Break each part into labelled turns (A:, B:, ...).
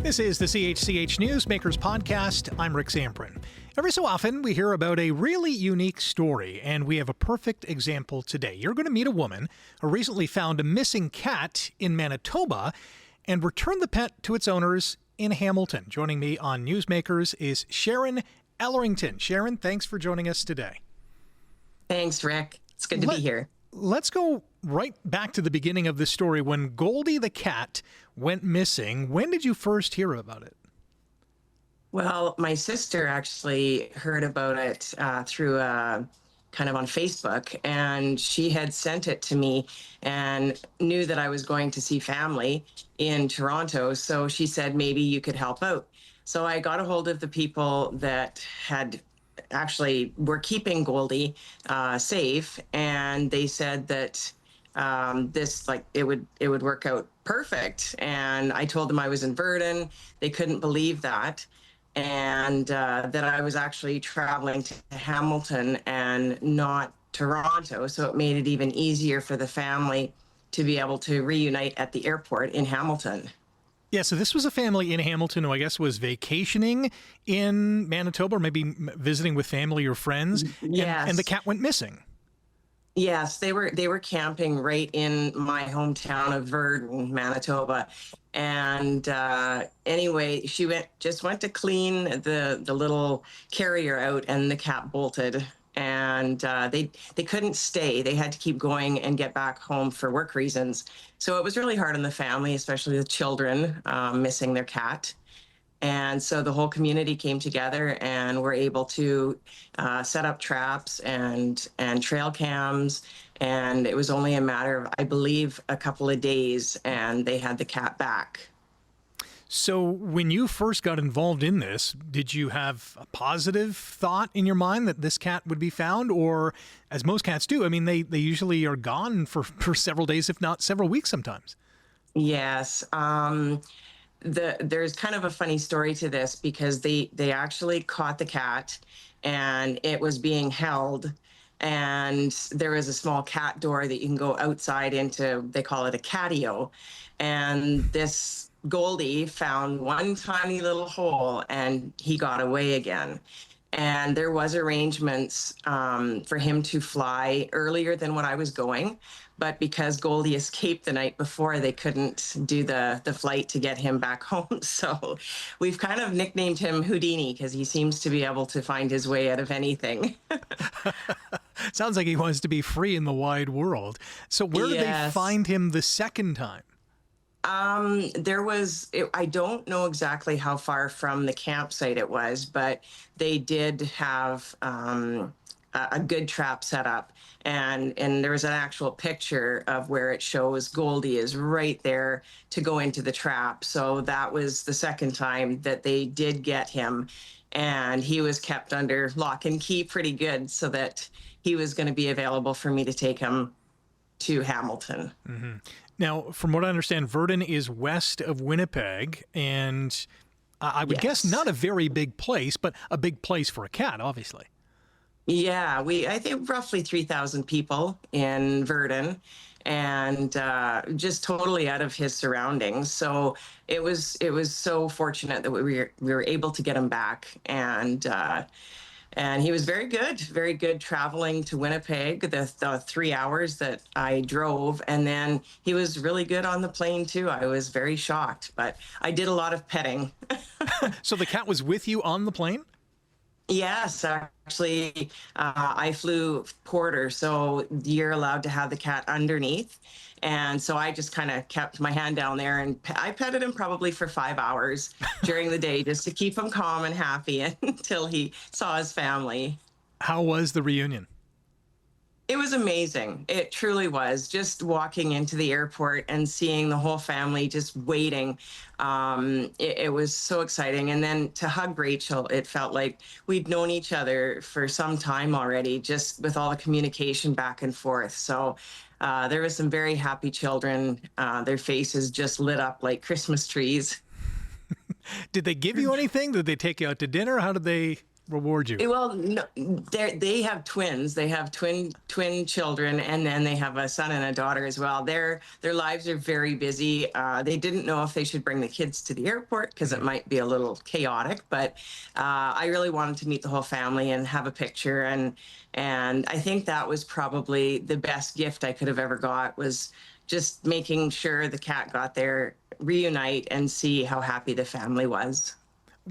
A: This is the CHCH Newsmakers podcast. I'm Rick Zamperin. Every so often, we hear about a really unique story, and we have a perfect example today. You're going to meet a woman who recently found a missing cat in Manitoba and returned the pet to its owners in Hamilton. Joining me on Newsmakers is Sharon Ellerington. Sharon, thanks for joining us today.
B: Thanks, Rick. It's good to be here.
A: Let's go right back to the beginning of the story. When Goldie the cat went missing, when did you first hear about it?
B: Well, my sister actually heard about it through kind of on Facebook, and she had sent it to me and knew that I was going to see family in Toronto. So she said, maybe you could help out. So I got a hold of the people that had actually were keeping Goldie safe, and they said that it would work out perfect. And I told them I was in Virden. They couldn't believe that, and that I was actually traveling to Hamilton and not Toronto. So it made it even easier for the family to be able to reunite at the airport in Hamilton.
A: Yeah, so this was a family in Hamilton who I guess was vacationing in Manitoba, or maybe visiting with family or friends.
B: Yes.
A: And the cat went missing.
B: Yes, they were camping right in my hometown of Virden, Manitoba. And anyway, she went to clean the little carrier out, and the cat bolted. And they couldn't stay. They had to keep going and get back home for work reasons. So it was really hard on the family, especially the children missing their cat. And so the whole community came together and were able to set up traps and trail cams. And it was only a matter of, I believe, a couple of days, and they had the cat back.
A: So when you first got involved in this, did you have a positive thought in your mind that this cat would be found? Or, as most cats do, I mean, they usually are gone for several days, if not several weeks sometimes.
B: Yes. There's kind of a funny story to this, because they actually caught the cat, and it was being held. And there is a small cat door that you can go outside into, they call it a catio. And this Goldie found one tiny little hole, and he got away again. And there was arrangements for him to fly earlier than when I was going. But because Goldie escaped the night before, they couldn't do the flight to get him back home. So we've kind of nicknamed him Houdini, because he seems to be able to find his way out of anything.
A: Sounds like he wants to be free in the wide world. So where did they find him the second time?
B: I don't know exactly how far from the campsite it was, but they did have a good trap set up. And there was an actual picture of where it shows Goldie is right there to go into the trap. So that was the second time that they did get him. And he was kept under lock and key pretty good, so that he was going to be available for me to take him to Hamilton.
A: Mm-hmm. Now, from what I understand, Virden is west of Winnipeg, and I would guess not a very big place, but a big place for a cat, obviously.
B: Yeah, I think roughly 3,000 people in Virden, and just totally out of his surroundings. So it was so fortunate that we were able to get him back, and he was very good traveling to Winnipeg, the 3 hours that I drove. And then he was really good on the plane too. I was very shocked, but I did a lot of petting.
A: So the cat was with you on the plane?
B: Yes, actually, I flew porter, so you're allowed to have the cat underneath. And so I just kind of kept my hand down there, and I petted him probably for 5 hours during the day, just to keep him calm and happy until he saw his family.
A: How was the reunion?
B: It was amazing. It truly was. Just walking into the airport and seeing the whole family just waiting. It was so exciting. And then to hug Rachel, it felt like we'd known each other for some time already, just with all the communication back and forth. So there was some very happy children. Their faces just lit up like Christmas trees.
A: Did they give you anything? Did they take you out to dinner? How did they reward you?
B: Well, no, they have twins. They have twin children, and then they have a son and a daughter as well. Their lives are very busy. They didn't know if they should bring the kids to the airport because it might be a little chaotic. But I really wanted to meet the whole family and have a picture, and I think that was probably the best gift I could have ever got, was just making sure the cat got there, reunite, and see how happy the family was.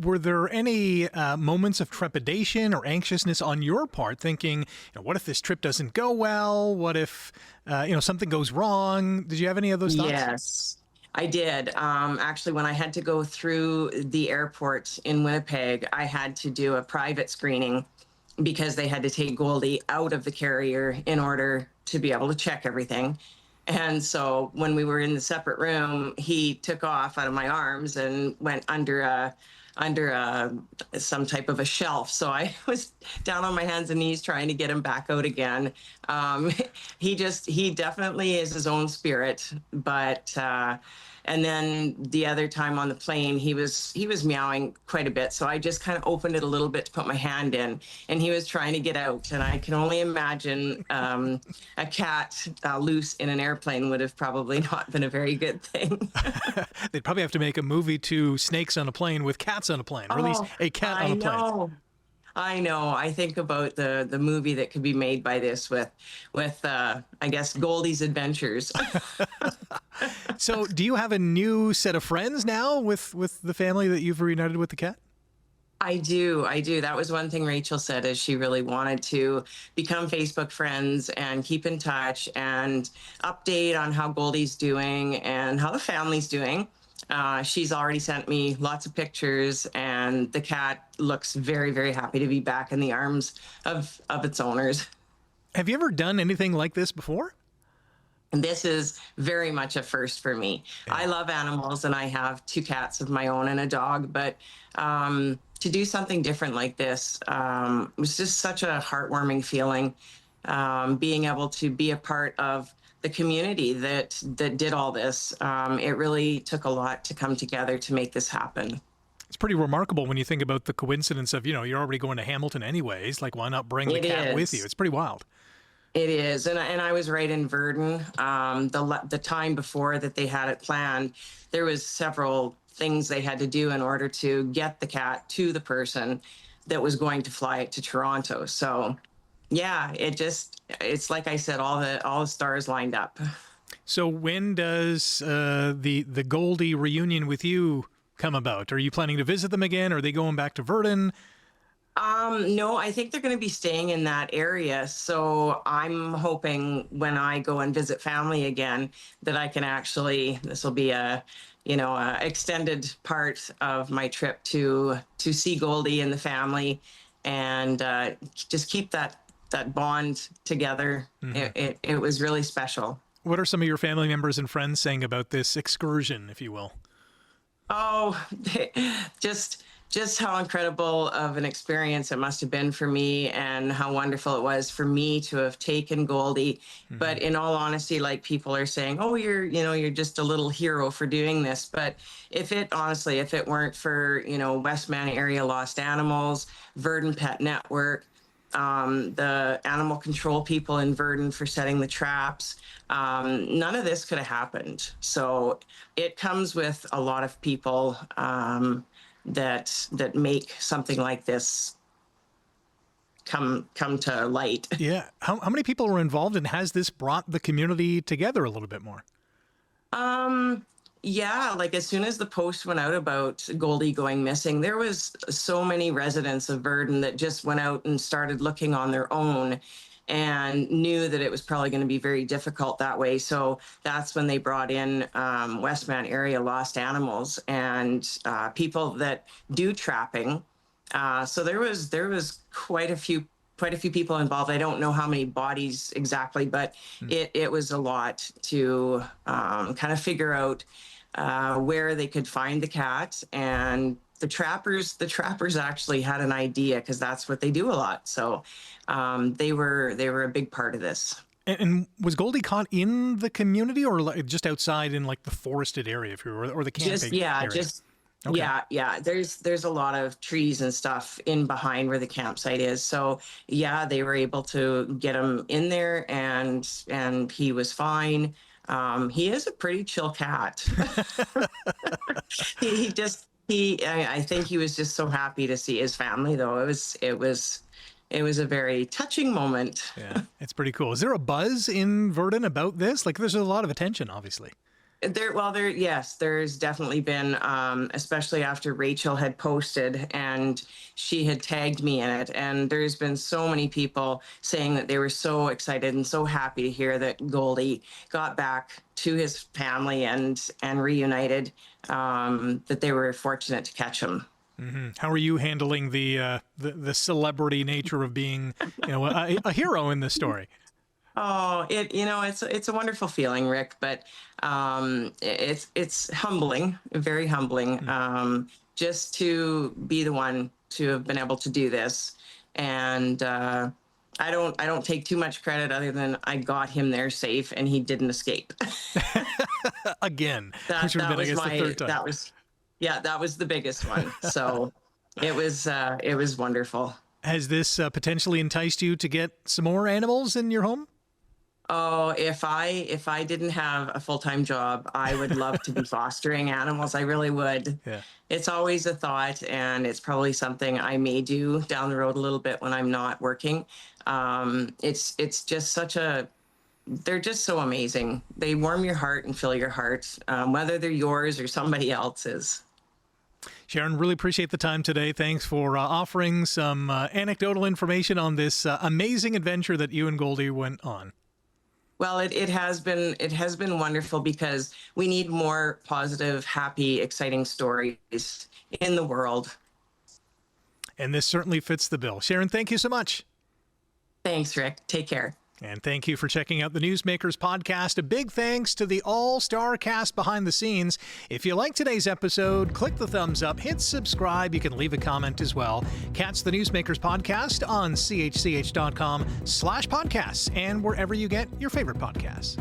A: Were there any moments of trepidation or anxiousness on your part, thinking, what if this trip doesn't go well? What if, something goes wrong? Did you have any of those thoughts?
B: Yes, I did. Actually, when I had to go through the airport in Winnipeg, I had to do a private screening because they had to take Goldie out of the carrier in order to be able to check everything. And so when we were in the separate room, he took off out of my arms and went under some type of a shelf. So I was down on my hands and knees trying to get him back out again. He definitely is his own spirit, but and then the other time on the plane, he was meowing quite a bit. So I just kind of opened it a little bit to put my hand in, and he was trying to get out. And I can only imagine a cat loose in an airplane would have probably not been a very good thing.
A: They'd probably have to make a movie to Snakes on a Plane with cats on a plane, or at least a cat on a plane.
B: I know. I think about the movie that could be made by this with I guess Goldie's adventures.
A: So, do you have a new set of friends now with the family that you've reunited with the cat?
B: I do. That was one thing Rachel said, is she really wanted to become Facebook friends and keep in touch and update on how Goldie's doing and how the family's doing. She's already sent me lots of pictures, and the cat looks very, very happy to be back in the arms of its owners.
A: Have you ever done anything like this before?
B: And this is very much a first for me. Yeah. I love animals, and I have 2 cats of my own and a dog, but to do something different like this was just such a heartwarming feeling, being able to be a part of the community that did all this. It really took a lot to come together to make this happen.
A: It's pretty remarkable when you think about the coincidence of, you're already going to Hamilton anyways. Like, why not bring the cat with you? It's pretty wild.
B: It is. And I was right in Virden. The time before that they had it planned, there was several things they had to do in order to get the cat to the person that was going to fly it to Toronto. So yeah, it's like I said, all the stars lined up.
A: So when does the Goldie reunion with you come about? Are you planning to visit them again? Are they going back to Virden?
B: No, I think they're going to be staying in that area. So I'm hoping when I go and visit family again that I can this will be a extended part of my trip to see Goldie and the family, and just keep that bond together. Mm-hmm. It was really special.
A: What are some of your family members and friends saying about this excursion, if you will?
B: Oh, just how incredible of an experience it must have been for me, and how wonderful it was for me to have taken Goldie. Mm-hmm. But in all honesty, like, people are saying, oh, you're just a little hero for doing this. But if it weren't for, Westman Area Lost Animals, Virden Pet Network, the animal control people in Virden for setting the traps, none of this could have happened. So it comes with a lot of people, that make something like this come to light.
A: Yeah. How many people were involved, and has this brought the community together a little bit more?
B: Yeah, like, as soon as the post went out about Goldie going missing, there was so many residents of Virden that just went out and started looking on their own, and knew that it was probably going to be very difficult that way. So that's when they brought in Westman Area Lost Animals and people that do trapping. So there was quite a few people involved. I don't know how many bodies exactly, but it was a lot to kind of figure out where they could find the cat. And the trappers actually had an idea, because that's what they do a lot. So they were a big part of this.
A: And was Goldie caught in the community, or just outside in, like, the forested area, if you were, or the camping area? Okay.
B: Yeah. There's a lot of trees and stuff in behind where the campsite is. So yeah, they were able to get him in there, and he was fine. He is a pretty chill cat. I think he was just so happy to see his family, though. It was a very touching moment.
A: Yeah, it's pretty cool. Is there a buzz in Virden about this? Like, there's a lot of attention, obviously.
B: Yes, there's definitely been, especially after Rachel had posted and she had tagged me in it. And there's been so many people saying that they were so excited and so happy to hear that Goldie got back to his family and reunited, that they were fortunate to catch him.
A: Mm-hmm. How are you handling the celebrity nature of being, a hero in this story?
B: Oh, it's a wonderful feeling, Rick, but it's humbling, very humbling, just to be the one to have been able to do this. And I don't take too much credit other than I got him there safe and he didn't escape.
A: Again,
B: that was the third time. That was the biggest one. So it was wonderful.
A: Has this potentially enticed you to get some more animals in your home?
B: Oh, if I didn't have a full-time job, I would love to be fostering animals. I really would.
A: Yeah.
B: It's always a thought, and it's probably something I may do down the road a little bit when I'm not working. It's just they're just so amazing. They warm your heart and fill your heart, whether they're yours or somebody else's.
A: Sharon, really appreciate the time today. Thanks for offering some anecdotal information on this amazing adventure that you and Goldie went on.
B: Well, it has been wonderful because we need more positive, happy, exciting stories in the world.
A: And this certainly fits the bill. Sharon, thank you so much.
B: Thanks, Rick. Take care.
A: And thank you for checking out the Newsmakers podcast. A big thanks to the all-star cast behind the scenes. If you like today's episode, click the thumbs up, hit subscribe. You can leave a comment as well. Catch the Newsmakers podcast on chch.com/podcasts and wherever you get your favorite podcasts.